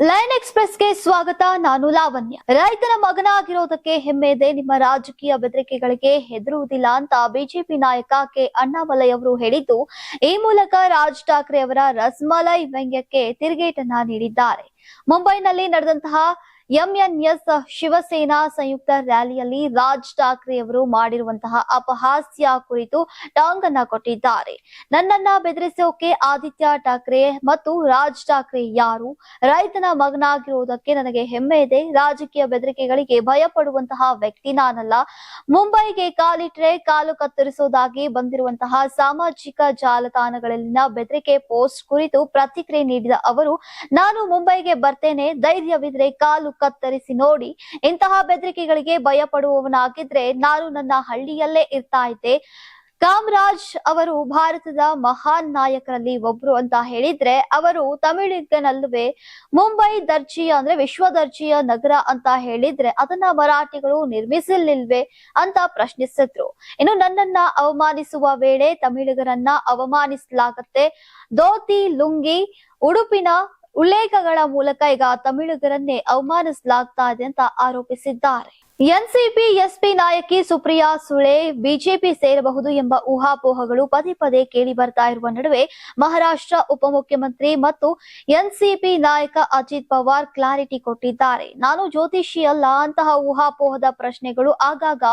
Line ಎಕ್ಸ್‌ಪ್ರೆಸ್‌ಗೆ ಸ್ವಾಗತ. ನಾನು ಲಾವಣ್ಯ. ರೈತರ ಮಗನಾಗಿರೋದಕ್ಕೆ ಹೆಮ್ಮೆ ಇದೆ. ನಿಮ್ಮ ರಾಜಕೀಯ ಬೆದರಿಕೆಗಳಿಗೆ ಹೆದರುವುದಿಲ್ಲ ಅಂತ ಬಿಜೆಪಿ ನಾಯಕ ಕೆ ಅಣ್ಣಾಮಲೈ ಅವರು ಹೇಳಿದ್ದು, ಈ ಮೂಲಕ ರಾಜ್ ಠಾಕ್ರೆ ಅವರ ರಸ್ಮಲೈ ವ್ಯಂಗ್ಯಕ್ಕೆ ತಿರುಗೇಟನ್ನ ನೀಡಿದ್ದಾರೆ. ಮುಂಬೈನಲ್ಲಿ ನಡೆದಂತಹ ಎಂಎನ್ಎಸ್ ಶಿವಸೇನಾ ಸಂಯುಕ್ತ ರ್ಯಾಲಿಯಲ್ಲಿ ರಾಜ್ ಠಾಕ್ರೆ ಅವರು ಮಾಡಿರುವಂತಹ ಅಪಹಾಸ್ಯ ಕುರಿತು ಟಾಂಗ್ ಅನ್ನ ಕೊಟ್ಟಿದ್ದಾರೆ. ನನ್ನನ್ನ ಬೆದರಿಸೋಕೆ ಆದಿತ್ಯ ಠಾಕ್ರೆ ಮತ್ತು ರಾಜ್ ಠಾಕ್ರೆ ಯಾರು? ರೈತನ ಮಗನಾಗಿರುವುದಕ್ಕೆ ನನಗೆ ಹೆಮ್ಮೆ ಇದೆ. ರಾಜಕೀಯ ಬೆದರಿಕೆಗಳಿಗೆ ಭಯ ಪಡುವಂತಹ ವ್ಯಕ್ತಿ ನಾನಲ್ಲ. ಮುಂಬೈಗೆ ಕಾಲಿಟ್ರೆ ಕಾಲು ಕತ್ತರಿಸೋದಾಗಿ ಬಂದಿರುವಂತಹ ಸಾಮಾಜಿಕ ಜಾಲತಾಣಗಳಲ್ಲಿನ ಬೆದರಿಕೆ ಪೋಸ್ಟ್ ಕುರಿತು ಪ್ರತಿಕ್ರಿಯೆ ನೀಡಿದ ಅವರು, ನಾನು ಮುಂಬೈಗೆ ಬರ್ತೇನೆ, ಧೈರ್ಯವಿದ್ರೆ ಕಾಲು ಕತ್ತರಿಸಿ ನೋಡಿ. ಇಂತಹ ಬೆದರಿಕೆಗಳಿಗೆ ಭಯ ಪಡುವವನಾಗಿದ್ರೆ ನಾನು ನನ್ನ ಹಳ್ಳಿಯಲ್ಲೇ ಇರ್ತಾ ಇದ್ದೆ. ಕಾಮರಾಜ್ ಅವರು ಭಾರತದ ಮಹಾನ್ ನಾಯಕರಲ್ಲಿ ಒಬ್ರು ಅಂತ ಹೇಳಿದ್ರೆ ಅವರು ತಮಿಳಿಗನಲ್ಲವೇ? ಮುಂಬೈ ದರ್ಜೆಯ ಅಂದ್ರೆ ವಿಶ್ವ ದರ್ಜೆಯ ನಗರ ಅಂತ ಹೇಳಿದ್ರೆ ಅದನ್ನ ಮರಾಠಿಗಳು ನಿರ್ಮಿಸಲಿಲ್ವೇ ಅಂತ ಪ್ರಶ್ನಿಸಿದ್ರು. ಇನ್ನು ನನ್ನನ್ನ ಅವಮಾನಿಸುವ ವೇಳೆ ತಮಿಳಿಗರನ್ನ ಅವಮಾನಿಸಲಾಗತ್ತೆ. ಧೋತಿ, ಲುಂಗಿ, ಉಡುಪಿನ ಉಲ್ಲೇಖಗಳ ಮೂಲಕ ಈಗ ತಮಿಳಿಗರನ್ನೇ ಅವಮಾನಿಸಲಾಗ್ತಾ ಇದೆ ಅಂತ ಆರೋಪಿಸಿದ್ದಾರೆ. ಎನ್ಸಿಪಿ ಎಸ್ಪಿ ನಾಯಕಿ ಸುಪ್ರಿಯಾ ಸುಳೆ ಬಿಜೆಪಿ ಸೇರಬಹುದು ಎಂಬ ಊಹಾಪೋಹಗಳು ಪದೇ ಪದೇ ಕೇಳಿ ಬರ್ತಾ ಇರುವ ನಡುವೆ ಮಹಾರಾಷ್ಟ್ರ ಉಪಮುಖ್ಯಮಂತ್ರಿ ಮತ್ತು ಎನ್ಸಿಪಿ ನಾಯಕ ಅಜಿತ್ ಪವಾರ್ ಕ್ಲಾರಿಟಿ ಕೊಟ್ಟಿದ್ದಾರೆ. ನಾನು ಜ್ಯೋತಿಷಿ ಅಲ್ಲ. ಅಂತಹ ಊಹಾಪೋಹದ ಪ್ರಶ್ನೆಗಳು ಆಗಾಗ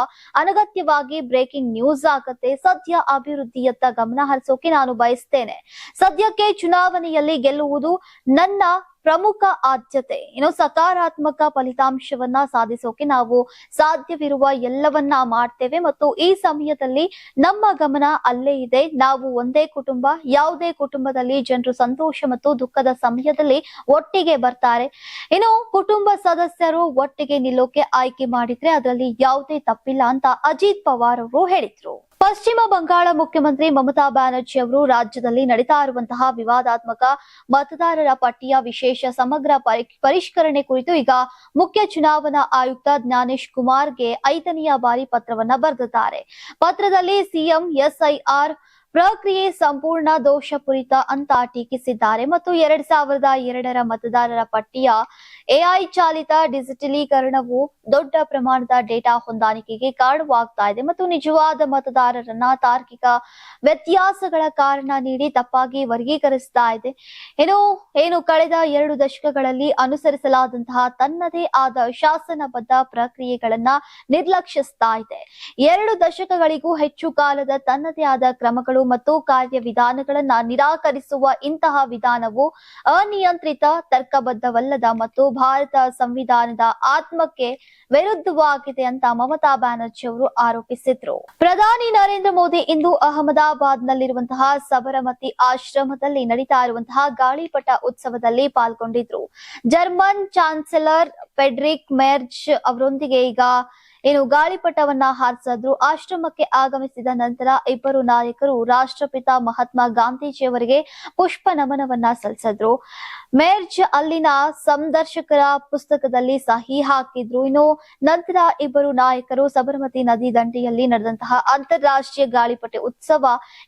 ಅನಗತ್ಯವಾಗಿ ಬ್ರೇಕಿಂಗ್ ನ್ಯೂಸ್ ಆಗುತ್ತೆ. ಸದ್ಯ ಅಭಿವೃದ್ಧಿಯತ್ತ ಗಮನ ಹರಿಸೋಕೆ ನಾನು ಬಯಸ್ತೇನೆ. ಸದ್ಯಕ್ಕೆ ಚುನಾವಣೆಯಲ್ಲಿ ಗೆಲ್ಲುವುದು ನನ್ನ ಪ್ರಮುಖ ಆದ್ಯತೆ. ಸಕಾರಾತ್ಮಕ ಫಲಿತಾಂಶವನ್ನ ಸಾಧಿಸೋಕೆ ನಾವು ಸಾಧ್ಯವಿರುವ ಎಲ್ಲವನ್ನ ಮಾಡ್ತೇವೆ ಮತ್ತು ಈ ಸಮಯದಲ್ಲಿ ನಮ್ಮ ಗಮನ ಅಲ್ಲೇ ಇದೆ. ನಾವು ಒಂದೇ ಕುಟುಂಬ. ಯಾವುದೇ ಕುಟುಂಬದಲ್ಲಿ ಜನರು ಸಂತೋಷ ಮತ್ತು ದುಃಖದ ಸಮಯದಲ್ಲಿ ಒಟ್ಟಿಗೆ ಬರ್ತಾರೆ. ಕುಟುಂಬ ಸದಸ್ಯರು ಒಟ್ಟಿಗೆ ನಿಲ್ಲೋಕೆ ಆಯ್ಕೆ ಮಾಡಿದ್ರೆ ಅದರಲ್ಲಿ ಯಾವುದೇ ತಪ್ಪಿಲ್ಲ ಅಂತ ಅಜಿತ್ ಪವಾರ್ ಅವರು ಹೇಳಿದ್ರು. ಪಶ್ಚಿಮ ಬಂಗಾಳ ಮುಖ್ಯಮಂತ್ರಿ ಮಮತಾ ಬ್ಯಾನರ್ಜಿ ಅವರು ರಾಜ್ಯದಲ್ಲಿ ನಡೀತಾ ಇರುವಂತಹ ವಿವಾದಾತ್ಮಕ ಮತದಾರರ ಪಟ್ಟಿಯ ವಿಶೇಷ ಸಮಗ್ರ ಪರಿಷ್ಕರಣೆ ಕುರಿತು ಈಗ ಮುಖ್ಯ ಚುನಾವಣಾ ಆಯುಕ್ತ ಜ್ಞಾನೇಶ್ ಕುಮಾರ್ಗೆ 5ನೇ ಬಾರಿ ಪತ್ರವನ್ನ ಬರೆದಿದ್ದಾರೆ. ಪತ್ರದಲ್ಲಿ ಸಿಎಂ ಎಸ್ಐಆರ್ ಪ್ರಕ್ರಿಯೆ ಸಂಪೂರ್ಣ ದೋಷಪೂರಿತ ಅಂತ ಟೀಕಿಸಿದ್ದಾರೆ ಮತ್ತು 2002ರ ಮತದಾರರ ಪಟ್ಟಿಯ ಎಐ ಚಾಲಿತ ಡಿಜಿಟಲೀಕರಣವು ದೊಡ್ಡ ಪ್ರಮಾಣದ ಡೇಟಾ ಹೊಂದಾಣಿಕೆಗೆ ಕಾರಣವಾಗ್ತಾ ಇದೆ ಮತ್ತು ನಿಜವಾದ ಮತದಾರರನ್ನ ತಾರ್ಕಿಕ ವ್ಯತ್ಯಾಸಗಳ ಕಾರಣ ನೀಡಿ ತಪ್ಪಾಗಿ ವರ್ಗೀಕರಿಸ್ತಾ ಇದೆ. ಕಳೆದ 2 ದಶಕಗಳಲ್ಲಿ ಅನುಸರಿಸಲಾದಂತಹ ತನ್ನದೇ ಆದ ಶಾಸನಬದ್ಧ ಪ್ರಕ್ರಿಯೆಗಳನ್ನ ನಿರ್ಲಕ್ಷಿಸ್ತಾ ಇದೆ. 2 ದಶಕಗಳಿಗೂ ಹೆಚ್ಚು ಕಾಲದ ತನ್ನದೇ ಆದ ಕ್ರಮಗಳು ಮತ್ತು ಕಾರ್ಯವಿಧಾನಗಳನ್ನ ನಿರಾಕರಿಸುವ ಇಂತಹ ವಿಧಾನವು ಅನಿಯಂತ್ರಿತ, ತರ್ಕಬದ್ಧವಲ್ಲದ ಮತ್ತು ಭಾರತ ಸಂವಿಧಾನದ ಆತ್ಮಕ್ಕೆ ವಿರುದ್ಧವಾಗಿದೆ ಅಂತ ಮಮತಾ ಬ್ಯಾನರ್ಜಿ ಅವರು ಆರೋಪಿಸಿದ್ರು. ಪ್ರಧಾನಿ ನರೇಂದ್ರ ಮೋದಿ ಇಂದು ಅಹಮದಾಬಾದ್ ನಲ್ಲಿರುವಂತಹ ಸಬರಮತಿ ಆಶ್ರಮದಲ್ಲಿ ನಡೀತಾ ಇರುವಂತಹ ಗಾಳಿಪಟ ಉತ್ಸವದಲ್ಲಿ ಪಾಲ್ಗೊಂಡಿದ್ರು. ಜರ್ಮನ್ ಚಾನ್ಸಲರ್ ಫೆಡ್ರಿಕ್ ಮೆರ್ಜ್ ಅವರೊಂದಿಗೆ ಈಗ ಗಾಳಿಪಟವನ್ನ ಹಾರಿಸಿದ್ರು. ಆಶ್ರಮಕ್ಕೆ ಆಗಮಿಸಿದ ನಂತರ ಇಬ್ಬರು ನಾಯಕರು ರಾಷ್ಟ್ರಪಿತ ಮಹಾತ್ಮ ಗಾಂಧೀಜಿಯವರಿಗೆ ಪುಷ್ಪ ನಮನವನ್ನ ಸಲ್ಲಿಸಿದ್ರು. ಮೇರ್ಜ್ ಅಲ್ಲಿನ ಸಂದರ್ಶಕರ ಪುಸ್ತಕದಲ್ಲಿ ಸಹಿ ಹಾಕಿದ್ರು. ನಂತರ ಇಬ್ಬರು ನಾಯಕರು ಸಬರಮತಿ ನದಿ ದಂಡೆಯಲ್ಲಿ ನಡೆದಂತಹ ಅಂತಾರಾಷ್ಟ್ರೀಯ ಗಾಳಿಪಟ ಉತ್ಸವ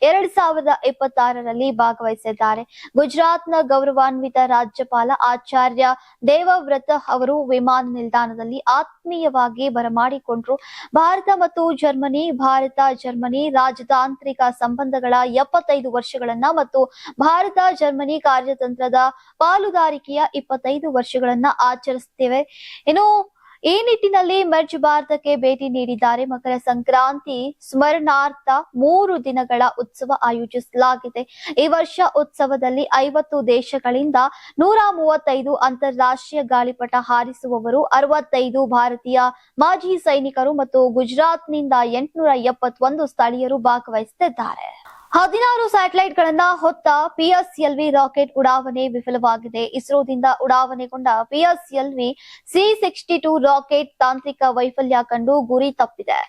2026ರಲ್ಲಿ ಭಾಗವಹಿಸಿದ್ದಾರೆ. ಗುಜರಾತ್ನ ಗೌರವಾನ್ವಿತ ರಾಜ್ಯಪಾಲ ಆಚಾರ್ಯ ದೇವವ್ರತ ಅವರು ವಿಮಾನ ನಿಲ್ದಾಣದಲ್ಲಿ ಆತ್ಮೀಯವಾಗಿ ಬರಮಾಡಿಕೊಂಡ್ರು. ಭಾರತ ಮತ್ತು ಜರ್ಮನಿ, ಭಾರತ ಜರ್ಮನಿ ರಾಜತಾಂತ್ರಿಕ ಸಂಬಂಧಗಳ 75 ವರ್ಷಗಳನ್ನ ಮತ್ತು ಭಾರತ ಜರ್ಮನಿ ಕಾರ್ಯತಂತ್ರದ ಪಾಲುದಾರಿಕೆಯ 25 ವರ್ಷಗಳನ್ನ ಆಚರಿಸುತ್ತೇವೆ. ಈ ನಿಟ್ಟಿನಲ್ಲಿ ಮೆರ್ಜ್ ಭಾರತಕ್ಕೆ ಭೇಟಿ ನೀಡಿದ್ದಾರೆ. ಮಕರ ಸಂಕ್ರಾಂತಿ ಸ್ಮರಣಾರ್ಥ 3 ದಿನಗಳ ಉತ್ಸವ ಆಯೋಜಿಸಲಾಗಿದೆ. ಈ ವರ್ಷ ಉತ್ಸವದಲ್ಲಿ 50 ದೇಶಗಳಿಂದ 135 ಅಂತಾರಾಷ್ಟ್ರೀಯ ಗಾಳಿಪಟ ಹಾರಿಸುವವರು, 65 ಭಾರತೀಯ ಮಾಜಿ ಸೈನಿಕರು ಮತ್ತು ಗುಜರಾತ್ನಿಂದ 871 ಸ್ಥಳೀಯರು ಭಾಗವಹಿಸುತ್ತಿದ್ದಾರೆ. 16 ಸ್ಯಾಟಲೈಟ್ ಗಳನ್ನ ಹೊತ್ತ ಪಿಎಸ್ಎಲ್ವಿ ರಾಕೆಟ್ ಉಡಾವಣೆ ವಿಫಲವಾಗಿದೆ. ಇಸ್ರೋದಿಂದ ಉಡಾವಣೆಗೊಂಡ ಪಿಎಸ್ಎಲ್ವಿ C-62 ರಾಕೆಟ್ ತಾಂತ್ರಿಕ ವೈಫಲ್ಯ ಕಂಡು ಗುರಿ ತಪ್ಪಿದೆ.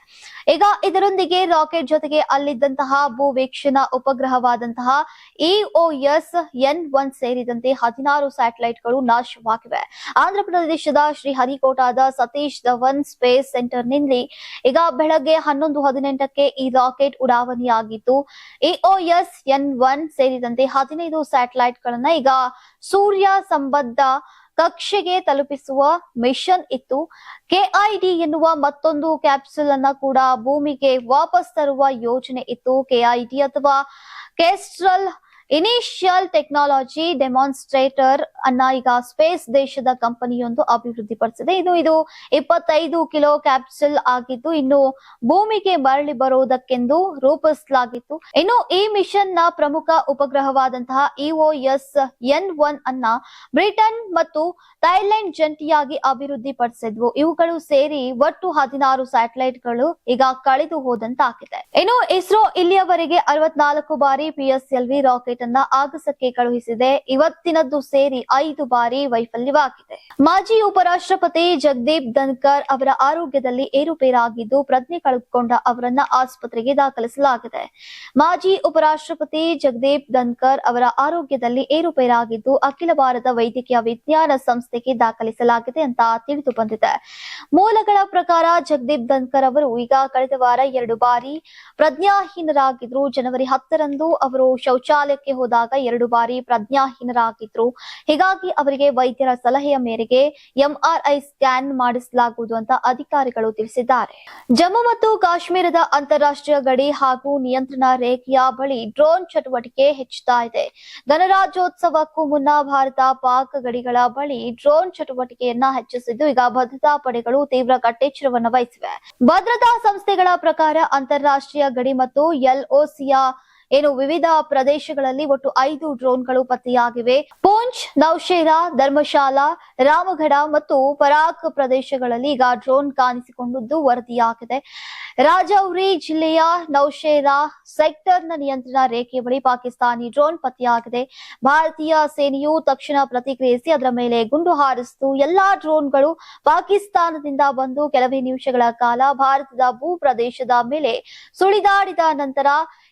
ಈಗ ಇದರೊಂದಿಗೆ ರಾಕೆಟ್ ಜೊತೆಗೆ ಅಲ್ಲಿದ್ದಂತಹ ಭೂ ವೀಕ್ಷಣಾ ಉಪಗ್ರಹವಾದಂತಹ EOS-N1 ಸೇರಿದಂತೆ 16 ಸ್ಯಾಟಲೈಟ್ಗಳು ನಾಶವಾಗಿವೆ. ಆಂಧ್ರಪ್ರದೇಶದ ಶ್ರೀಹರಿಕೋಟಾದ ಸತೀಶ್ ಧವನ್ ಸ್ಪೇಸ್ ಸೆಂಟರ್ನಿಂದ ಈಗ ಬೆಳಗ್ಗೆ 11:18ಕ್ಕೆ ಈ ರಾಕೆಟ್ ಉಡಾವಣೆಯಾಗಿದ್ದು, EOS-N1 ಸೇರಿದಂತೆ 15 ಸ್ಯಾಟಲೈಟ್ ಗಳನ್ನ ಈಗ ಸೂರ್ಯ ಸಂಬದ್ಧ ಕಕ್ಷೆಗೆ ತಲುಪಿಸುವ ಮಿಷನ್ ಇತ್ತು. KID ಎನ್ನುವ ಮತ್ತೊಂದು ಕ್ಯಾಪ್ಸುಲ್ ಅನ್ನ ಕೂಡ ಭೂಮಿಗೆ ವಾಪಸ್ ತರುವ ಯೋಜನೆ ಇತ್ತು. KID ಅಥವಾ ಕೆಸ್ಟ್ರಲ್ ಇನಿಷಿಯಲ್ ಟೆಕ್ನಾಲಜಿ ಡೆಮಾನ್ಸ್ಟ್ರೇಟರ್ ಅನ್ನ ಈಗ ಸ್ಪೇಸ್ ದೇಶದ ಕಂಪನಿಯೊಂದು ಅಭಿವೃದ್ಧಿಪಡಿಸಿದೆ. ಇದು 25 ಕಿಲೋ ಕ್ಯಾಪ್ಸುಲ್ ಆಗಿದ್ದು ಇನ್ನು ಭೂಮಿಗೆ ಮರಳಿ ಬರುವುದಕ್ಕೆಂದು ರೂಪಿಸಲಾಗಿತ್ತು. ಇನ್ನು ಈ ಮಿಷನ್ ನ ಪ್ರಮುಖ ಉಪಗ್ರಹವಾದಂತಹ EOS-N1 ಅನ್ನ ಬ್ರಿಟನ್ ಮತ್ತು ಥೈಲ್ಯಾಂಡ್ ಜಂಟಿಯಾಗಿ ಅಭಿವೃದ್ಧಿಪಡಿಸಿದ್ವು. ಇವುಗಳು ಸೇರಿ ಒಟ್ಟು 16 ಸ್ಯಾಟಲೈಟ್ಗಳು ಈಗ ಕಳೆದು ಹೋದಂತಾಗಿದೆ. ಇನ್ನು ಇಸ್ರೋ ಇಲ್ಲಿಯವರೆಗೆ 64 ಬಾರಿ PSLV ರಾಕೆಟ್ ಅನ್ನ ಆಗಸಕ್ಕೆ ಕಳುಹಿಸಿದೆ. ಇವತ್ತಿನದ್ದು ಸೇರಿ 5 ಬಾರಿ ವೈಫಲ್ಯವಾಗಿದೆ. ಮಾಜಿ ಉಪರಾಷ್ಟ್ರಪತಿ ಜಗದೀಪ್ ಧನ್ಕರ್ ಅವರ ಆರೋಗ್ಯದಲ್ಲಿ ಏರುಪೇರಾಗಿದ್ದು ಪ್ರಜ್ಞೆ ಕಳೆದುಕೊಂಡ ಅವರನ್ನ ಆಸ್ಪತ್ರೆಗೆ ದಾಖಲಿಸಲಾಗಿದೆ. ಮಾಜಿ ಉಪರಾಷ್ಟ್ರಪತಿ ಜಗದೀಪ್ ಧನ್ಕರ್ ಅವರ ಆರೋಗ್ಯದಲ್ಲಿ ಏರುಪೇರಾಗಿದ್ದು ಅಖಿಲ ಭಾರತ ವೈದ್ಯಕೀಯ ವಿಜ್ಞಾನ ಸಂಸ್ಥೆಗೆ ದಾಖಲಿಸಲಾಗಿದೆ ಅಂತ ತಿಳಿದು ಬಂದಿದೆ. ಮೂಲಗಳ ಪ್ರಕಾರ ಜಗದೀಪ್ ಧನ್ಕರ್ ಅವರು ಈಗ ಕಳೆದ ವಾರ 2 ಬಾರಿ ಪ್ರಜ್ಞಾಹೀನರಾಗಿದ್ರು. ಜನವರಿ 10ರಂದು ಅವರು ಶೌಚಾಲಯಕ್ಕೆ ಹೋದಾಗ 2 ಬಾರಿ ಪ್ರಜ್ಞಾಹೀನರಾಗಿದ್ರು. ಹೀಗಾಗಿ ಅವರಿಗೆ ವೈದ್ಯರ ಸಲಹೆಯ ಮೇರೆಗೆ MRI ಸ್ಕ್ಯಾನ್ ಮಾಡಿಸಲಾಗುವುದು ಅಂತ ಅಧಿಕಾರಿಗಳು ತಿಳಿಸಿದ್ದಾರೆ. ಜಮ್ಮು ಮತ್ತು ಕಾಶ್ಮೀರದ ಅಂತಾರಾಷ್ಟ್ರೀಯ ಗಡಿ ಹಾಗೂ ನಿಯಂತ್ರಣ ರೇಖೆಯ ಬಳಿ ಡ್ರೋನ್ ಚಟುವಟಿಕೆ ಹೆಚ್ಚುತ್ತಾ ಇದೆ. ಗಣರಾಜ್ಯೋತ್ಸವಕ್ಕೂ ಮುನ್ನ ಭಾರತ ಪಾಕ್ ಗಡಿಗಳ ಬಳಿ ಡ್ರೋನ್ ಚಟುವಟಿಕೆಯನ್ನ ಹೆಚ್ಚಿಸಿದ್ದು ಈಗ ಭದ್ರತಾ ಪಡೆಗಳು ತೀವ್ರ ಕಟ್ಟೆಚ್ಚರವನ್ನು ವಹಿಸಿವೆ. ಭದ್ರತಾ ಸಂಸ್ಥೆಗಳ ಪ್ರಕಾರ ಅಂತಾರಾಷ್ಟ್ರೀಯ ಗಡಿ ಮತ್ತು LOCಯ ವಿವಿಧ ಪ್ರದೇಶಗಳಲ್ಲಿ ಒಟ್ಟು 5 ಡ್ರೋನ್ಗಳು ಪತ್ತೆಯಾಗಿವೆ. ಪೂಂಚ್, ನೌಶೇರಾ, ಧರ್ಮಶಾಲಾ, ರಾಮಗಢ ಮತ್ತು ಪರಾಕ್ ಪ್ರದೇಶಗಳಲ್ಲಿ ಈಗ ಡ್ರೋನ್ ಕಾಣಿಸಿಕೊಂಡಿದ್ದು ವರದಿಯಾಗಿದೆ. ರಾಜೌರಿ ಜಿಲ್ಲೆಯ ನೌಶೇರಾ ಸೆಕ್ಟರ್ನ ನಿಯಂತ್ರಣ ರೇಖೆಯ ಬಳಿ ಪಾಕಿಸ್ತಾನಿ ಡ್ರೋನ್ ಪತ್ತೆಯಾಗಿದೆ. ಭಾರತೀಯ ಸೇನೆಯು ತಕ್ಷಣ ಪ್ರತಿಕ್ರಿಯಿಸಿ ಅದರ ಮೇಲೆ ಗುಂಡು ಹಾರಿಸಿತು. ಎಲ್ಲಾ ಡ್ರೋನ್ಗಳು ಪಾಕಿಸ್ತಾನದಿಂದ ಬಂದು ಕೆಲವೇ ನಿಮಿಷಗಳ ಕಾಲ ಭಾರತದ ಭೂ ಪ್ರದೇಶದ ಮೇಲೆ ಸುಳಿದಾಡಿದ ನಂತರ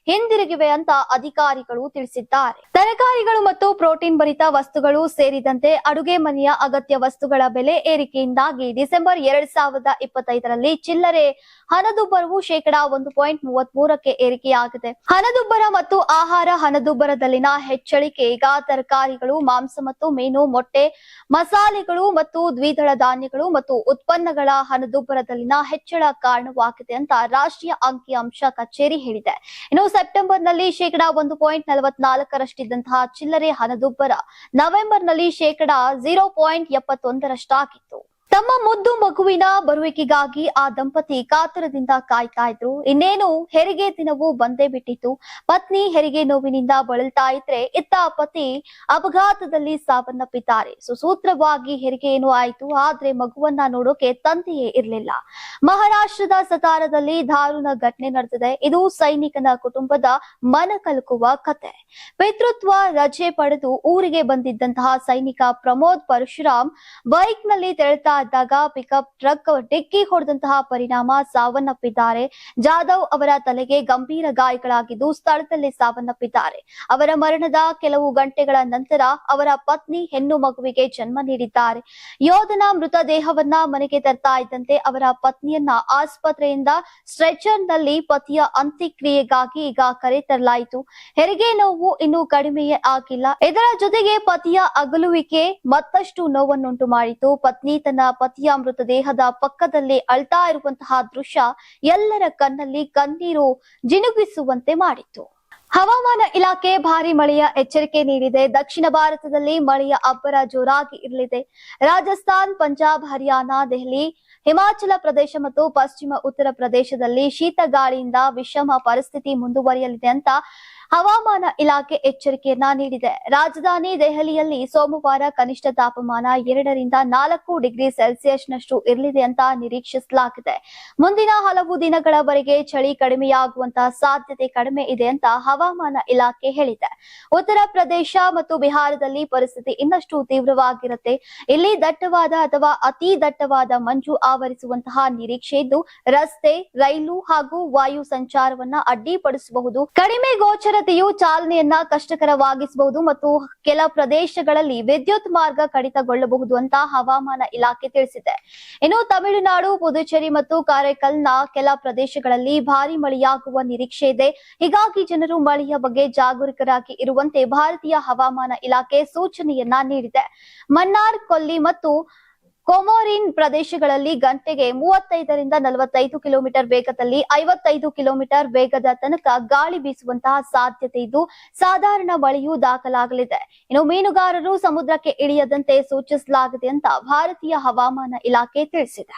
ಹಿಂದಿರುಗಿವೆ ಅಂತ ಅಧಿಕಾರಿಗಳು ತಿಳಿಸಿದ್ದಾರೆ. ತರಕಾರಿಗಳು ಮತ್ತು ಪ್ರೋಟೀನ್ ಭರಿತ ವಸ್ತುಗಳು ಸೇರಿದಂತೆ ಅಡುಗೆ ಮನೆಯ ಅಗತ್ಯ ವಸ್ತುಗಳ ಬೆಲೆ ಏರಿಕೆಯಿಂದಾಗಿ ಡಿಸೆಂಬರ್ 2025ರಲ್ಲಿ ಚಿಲ್ಲರೆ ಹಣದುಬ್ಬರವು 1.33% ಏರಿಕೆಯಾಗಿದೆ. ಹಣದುಬ್ಬರ ಮತ್ತು ಆಹಾರ ಹಣದುಬ್ಬರದಲ್ಲಿನ ಹೆಚ್ಚಳಿಕೆ ಈಗ ತರಕಾರಿಗಳು, ಮಾಂಸ ಮತ್ತು ಮೀನು, ಮೊಟ್ಟೆ, ಮಸಾಲೆಗಳು ಮತ್ತು ದ್ವಿದಳ ಧಾನ್ಯಗಳು ಮತ್ತು ಉತ್ಪನ್ನಗಳ ಹಣದುಬ್ಬರದಲ್ಲಿನ ಹೆಚ್ಚಳ ಕಾರಣವಾಗಿದೆ ಅಂತ ರಾಷ್ಟ್ರೀಯ ಅಂಕಿಅಂಶ ಕಚೇರಿ ಹೇಳಿದೆ. ಇನ್ನು ಸೆಪ್ಟೆಂಬರ್ನಲ್ಲಿ 1.44%ರಷ್ಟಿದ್ದಂತಹ ಚಿಲ್ಲರೆ ಹಣದುಬ್ಬರ ನವೆಂಬರ್ನಲ್ಲಿ 0.71%ರಷ್ಟಾಗಿತ್ತು. ತಮ್ಮ ಮುದ್ದು ಮಗುವಿನ ಬರುವಿಕೆಗಾಗಿ ಆ ದಂಪತಿ ಕಾತುರದಿಂದ ಕಾಯ್ತಾ ಇದ್ರು. ಇನ್ನೇನು ಹೆರಿಗೆ ದಿನವೂ ಬಂದೇ ಬಿಟ್ಟಿತ್ತು. ಪತ್ನಿ ಹೆರಿಗೆ ನೋವಿನಿಂದ ಬಳಲ್ತಾ ಇದ್ರೆ ಇತ್ತ ಪತಿ ಅಪಘಾತದಲ್ಲಿ ಸಾವನ್ನಪ್ಪಿದ್ದಾರೆ. ಸುಸೂತ್ರವಾಗಿ ಹೆರಿಗೆ ಏನು ಆಯ್ತು, ಆದ್ರೆ ಮಗುವನ್ನ ನೋಡೋಕೆ ತಂದೆಯೇ ಇರ್ಲಿಲ್ಲ. ಮಹಾರಾಷ್ಟ್ರದ ಸತಾರದಲ್ಲಿ ದಾರುಣ ಘಟನೆ ನಡೆದಿದೆ. ಇದು ಸೈನಿಕನ ಕುಟುಂಬದ ಮನ ಕಲಕುವ ಕತೆ. ಪಿತೃತ್ವ ರಜೆ ಪಡೆದು ಊರಿಗೆ ಬಂದಿದ್ದಂತಹ ಸೈನಿಕ ಪ್ರಮೋದ್ ಪರಶುರಾಮ್ ಬೈಕ್ ನಲ್ಲಿ ತೆರಳುತ್ತಾ ಇದ್ದಾಗ ಪಿಕಪ್ ಟ್ರಕ್ ಡಿಕ್ಕಿ ಹೊಡೆದಂತಹ ಪರಿಣಾಮ ಸಾವನ್ನಪ್ಪಿದ್ದಾರೆ. ಜಾಧವ್ ಅವರ ತಲೆಗೆ ಗಂಭೀರ ಗಾಯಗಳಾಗಿದ್ದು ಸ್ಥಳದಲ್ಲಿ ಸಾವನ್ನಪ್ಪಿದ್ದಾರೆ. ಅವರ ಮರಣದ ಕೆಲವು ಗಂಟೆಗಳ ನಂತರ ಅವರ ಪತ್ನಿ ಹೆಣ್ಣು ಮಗುವಿಗೆ ಜನ್ಮ ನೀಡಿದ್ದಾರೆ. ಯೋಧನ ಮೃತದೇಹವನ್ನ ಮನೆಗೆ ತರ್ತಾ ಇದ್ದಂತೆ ಅವರ ಪತ್ನಿಯನ್ನ ಆಸ್ಪತ್ರೆಯಿಂದ ಸ್ಟ್ರೆಚರ್ ನಲ್ಲಿ ಪತಿಯ ಅಂತ್ಯಕ್ರಿಯೆಗಾಗಿ ಈಗ ಕರೆ ತರಲಾಯಿತು. ಹೆರಿಗೆ ನೋವು ಇನ್ನೂ ಕಡಿಮೆಯೇ ಆಗಿಲ್ಲ. ಇದರ ಜೊತೆಗೆ ಪತಿಯ ಅಗಲುವಿಕೆ ಮತ್ತಷ್ಟು ನೋವನ್ನುಂಟು ಮಾಡಿತು. ಪತ್ನಿ ತನ್ನ ಪತಿಯ ಮೃತದೇಹದ ಪಕ್ಕದಲ್ಲಿ ಅಳ್ತಾ ಇರುವಂತಹ ದೃಶ್ಯ ಎಲ್ಲರ ಕಣ್ಣಲ್ಲಿ ಕಣ್ಣೀರು ಜಿನುಗಿಸುವಂತೆ ಮಾಡಿತ್ತು. ಹವಾಮಾನ ಇಲಾಖೆ ಭಾರಿ ಮಳೆಯ ಎಚ್ಚರಿಕೆ ನೀಡಿದೆ. ದಕ್ಷಿಣ ಭಾರತದಲ್ಲಿ ಮಳೆಯ ಅಬ್ಬರ ಜೋರಾಗಿ ಇರಲಿದೆ. ರಾಜಸ್ಥಾನ್, ಪಂಜಾಬ್, ಹರಿಯಾಣ, ದೆಹಲಿ, ಹಿಮಾಚಲ ಪ್ರದೇಶ ಮತ್ತು ಪಶ್ಚಿಮ ಉತ್ತರ ಪ್ರದೇಶದಲ್ಲಿ ಶೀತ ಗಾಳಿಯಿಂದ ವಿಷಮ ಪರಿಸ್ಥಿತಿ ಮುಂದುವರಿಯಲಿದೆ ಅಂತ ಹವಾಮಾನ ಇಲಾಖೆ ಎಚ್ಚರಿಕೆಯನ್ನ ನೀಡಿದೆ. ರಾಜಧಾನಿ ದೆಹಲಿಯಲ್ಲಿ ಸೋಮವಾರ ಕನಿಷ್ಠ ತಾಪಮಾನ 2ರಿಂದ 4 ಡಿಗ್ರಿ ಸೆಲ್ಸಿಯಸ್ನಷ್ಟು ಇರಲಿದೆ ಅಂತ ನಿರೀಕ್ಷಿಸಲಾಗಿದೆ. ಮುಂದಿನ ಹಲವು ದಿನಗಳವರೆಗೆ ಚಳಿ ಕಡಿಮೆಯಾಗುವಂತಹ ಸಾಧ್ಯತೆ ಕಡಿಮೆ ಇದೆ ಅಂತ ಹವಾಮಾನ ಇಲಾಖೆ ಹೇಳಿದೆ. ಉತ್ತರ ಪ್ರದೇಶ ಮತ್ತು ಬಿಹಾರದಲ್ಲಿ ಪರಿಸ್ಥಿತಿ ಇನ್ನಷ್ಟು ತೀವ್ರವಾಗಿರುತ್ತೆ. ಇಲ್ಲಿ ದಟ್ಟವಾದ ಅಥವಾ ಅತಿ ದಟ್ಟವಾದ ಮಂಜು ಆವರಿಸುವಂತಹ ನಿರೀಕ್ಷೆ ಇದ್ದು ರಸ್ತೆ, ರೈಲು ಹಾಗೂ ವಾಯು ಸಂಚಾರವನ್ನ ಅಡ್ಡಿಪಡಿಸಬಹುದು. ಕಡಿಮೆ ಗೋಚರ ಉಷ್ಣತೆಯು ಚಾಲನೆಯನ್ನ ಕಷ್ಟಕರವಾಗಿಸಬಹುದು ಮತ್ತು ಕೆಲ ಪ್ರದೇಶಗಳಲ್ಲಿ ವಿದ್ಯುತ್ ಮಾರ್ಗ ಕಡಿತಗೊಳ್ಳಬಹುದು ಅಂತ ಹವಾಮಾನ ಇಲಾಖೆ ತಿಳಿಸಿದೆ. ಇನ್ನು ತಮಿಳುನಾಡು, ಪುದುಚೇರಿ ಮತ್ತು ಕಾರೈಕಲ್ನ ಕೆಲ ಪ್ರದೇಶಗಳಲ್ಲಿ ಭಾರಿ ಮಳೆಯಾಗುವ ನಿರೀಕ್ಷೆ ಇದೆ. ಹೀಗಾಗಿ ಜನರು ಮಳೆಯ ಬಗ್ಗೆ ಜಾಗರೂಕರಾಗಿ ಇರುವಂತೆ ಭಾರತೀಯ ಹವಾಮಾನ ಇಲಾಖೆ ಸೂಚನೆಯನ್ನ ನೀಡಿದೆ. ಮನ್ನಾರ್, ಕೊಲ್ಲಿ ಮತ್ತು ಕೊಮೋರಿನ್ ಪ್ರದೇಶಗಳಲ್ಲಿ ಗಂಟೆಗೆ 35ರಿಂದ 45 ಕಿಲೋಮೀಟರ್ ವೇಗದಲ್ಲಿ 55 ಕಿಲೋಮೀಟರ್ ವೇಗದ ತನಕ ಗಾಳಿ ಬೀಸುವಂತಹ ಸಾಧ್ಯತೆ ಇದ್ದು ಸಾಧಾರಣ ಮಳೆಯೂ ದಾಖಲಾಗಲಿದೆ. ಇನ್ನು ಮೀನುಗಾರರು ಸಮುದ್ರಕ್ಕೆ ಇಳಿಯದಂತೆ ಸೂಚಿಸಲಾಗಿದೆ ಅಂತ ಭಾರತೀಯ ಹವಾಮಾನ ಇಲಾಖೆ ತಿಳಿಸಿದೆ.